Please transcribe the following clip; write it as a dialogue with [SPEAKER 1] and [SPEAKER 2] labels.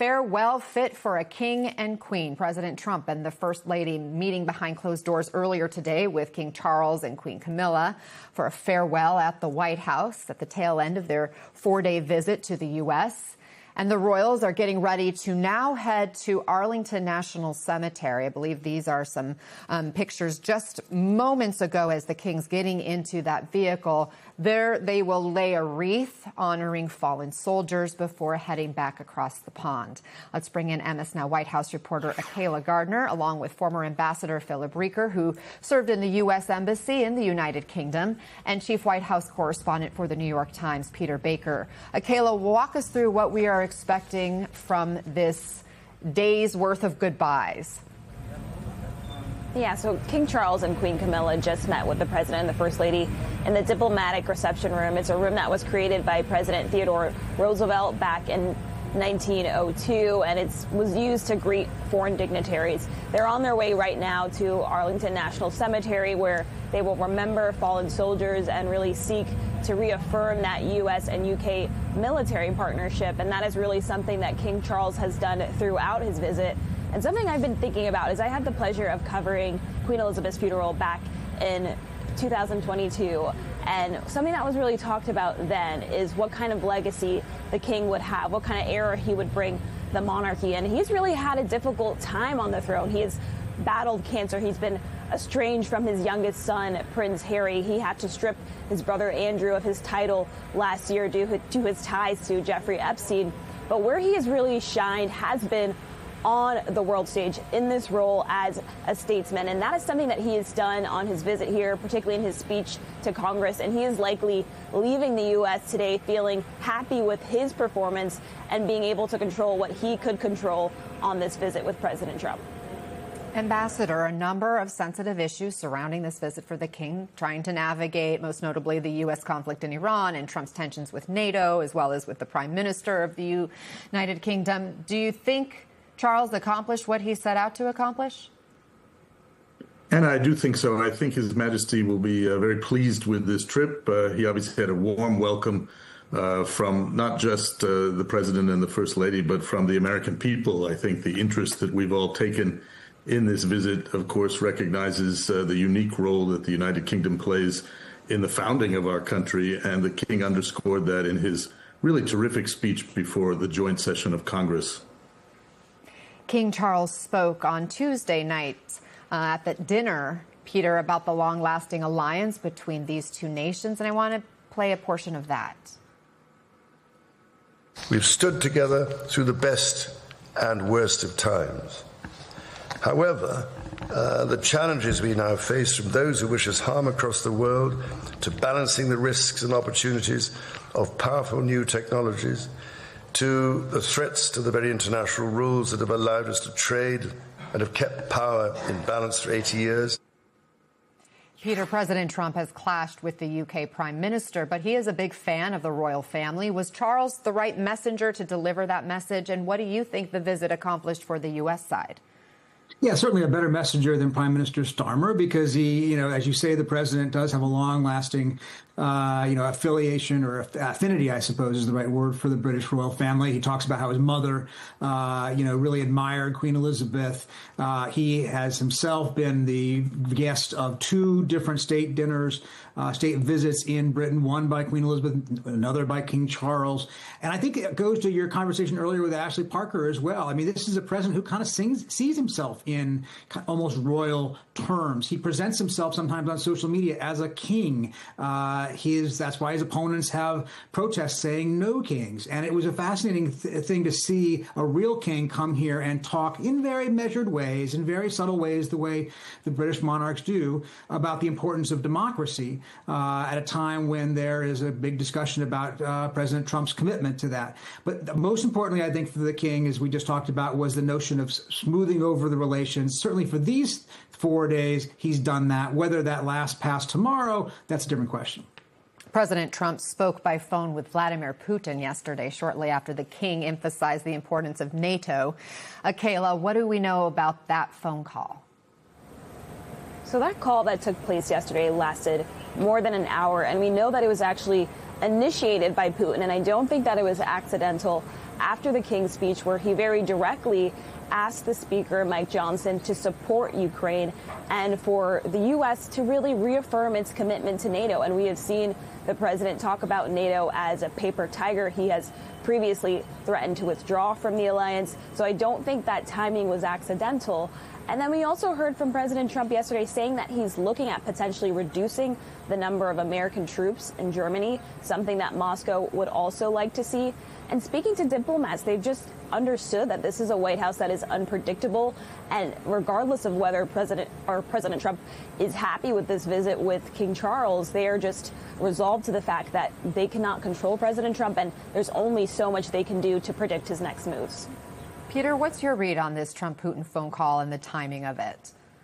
[SPEAKER 1] farewell fit for a king and queen. President Trump and the First Lady meeting behind closed doors earlier today with King Charles and Queen Camilla for a farewell at the White House at the tail end of their 4-day visit to the U.S. And the royals are getting ready to now head to Arlington National Cemetery. I believe these are some pictures just moments ago as the king's getting into that vehicle. There they will lay a wreath honoring fallen soldiers before heading back across the pond. Let's bring in MS Now White House reporter Akayla Gardner, along with former Ambassador Philip Reeker, who served in the U.S. Embassy in the United Kingdom, and Chief White House correspondent for the New York Times, Peter Baker. Akayla, walk us through what we are expecting from this day's worth of goodbyes.
[SPEAKER 2] Yeah, so King Charles and Queen Camilla just met with the president and the first lady in the diplomatic reception room. It's a room that was created by President Theodore Roosevelt back in 1902, and it was used to greet foreign dignitaries. They're on their way right now to Arlington National Cemetery, where they will remember fallen soldiers and really seek to reaffirm that U.S. and U.K. military partnership. And that is really something that King Charles has done throughout his visit. And something I've been thinking about is I had the pleasure of covering Queen Elizabeth's funeral back in 2022. And something that was really talked about then is what kind of legacy the king would have, what kind of era he would bring the monarchy. And he's really had a difficult time on the throne. He has battled cancer. He's been estranged from his youngest son, Prince Harry. He had to strip his brother Andrew of his title last year due to his ties to Jeffrey Epstein. But where he has really shined has been on the world stage in this role as a statesman. And that is something that he has done on his visit here, particularly in his speech to Congress. And he is likely leaving the U.S. today feeling happy with his performance and being able to control what he could control on this visit with President Trump.
[SPEAKER 1] Ambassador, a number of sensitive issues surrounding this visit for the king, trying to navigate, most notably, the U.S. conflict in Iran and Trump's tensions with NATO, as well as with the Prime Minister of the United Kingdom. Do you think Charles accomplished what he set out to accomplish?
[SPEAKER 3] And I do think so. I think His Majesty will be very pleased with this trip. He obviously had a warm welcome from not just the President and the First Lady, but from the American people. I think the interest that we've all taken in this visit, of course, recognizes the unique role that the United Kingdom plays in the founding of our country. And the King underscored that in his really terrific speech before the joint session of Congress.
[SPEAKER 1] King Charles spoke on Tuesday night at the dinner, Peter, about the long-lasting alliance between these two nations, and I want to play a portion of that.
[SPEAKER 4] We've stood together through the best and worst of times. However, the challenges we now face, from those who wish us harm across the world to balancing the risks and opportunities of powerful new technologies, to the threats to the very international rules that have allowed us to trade and have kept power in balance for 80 years.
[SPEAKER 1] Peter, President Trump has clashed with the UK Prime Minister, but he is a big fan of the royal family. Was Charles the right messenger to deliver that message? And what do you think the visit accomplished for the U.S. side?
[SPEAKER 5] Yeah, certainly a better messenger than Prime Minister Starmer, because he, as you say, the president does have a long-lasting, affiliation or affinity, I suppose is the right word, for the British royal family. He talks about how his mother, really admired Queen Elizabeth. He has himself been the guest of 2 different state dinners, state visits in Britain, one by Queen Elizabeth, another by King Charles. And I think it goes to your conversation earlier with Ashley Parker as well. I mean, this is a president who kind of sees himself in almost royal terms. He presents himself sometimes on social media as a king. That's why his opponents have protests saying no kings. And it was a fascinating thing to see a real king come here and talk in very measured ways, in very subtle ways, the way the British monarchs do, about the importance of democracy at a time when there is a big discussion about President Trump's commitment to that. But most importantly, I think, for the king, as we just talked about, was the notion of smoothing over the relations. Certainly for these 4 days, he's done that. Whether that lasts past tomorrow, that's a different question.
[SPEAKER 1] President Trump spoke by phone with Vladimir Putin yesterday, shortly after the king emphasized the importance of NATO. Kayla, what do we know about that phone call?
[SPEAKER 2] So that call that took place yesterday lasted more than an hour, and we know that it was actually initiated by Putin, and I don't think that it was accidental after the King's speech, where he very directly asked the Speaker, Mike Johnson, to support Ukraine and for the U.S. to really reaffirm its commitment to NATO. And we have seen the president talk about NATO as a paper tiger. He has previously threatened to withdraw from the alliance. So I don't think that timing was accidental. And then we also heard from President Trump yesterday saying that he's looking at potentially reducing the number of American troops in Germany, something that Moscow would also like to see. And speaking to diplomats, they've just understood that this is a White House that is unpredictable. And regardless of whether President Trump is happy with this visit with King Charles, they are just resolved to the fact that they cannot control President Trump, and there's only so much they can do to predict his next moves.
[SPEAKER 1] Peter, what's your read on this Trump-Putin phone call and the timing of it?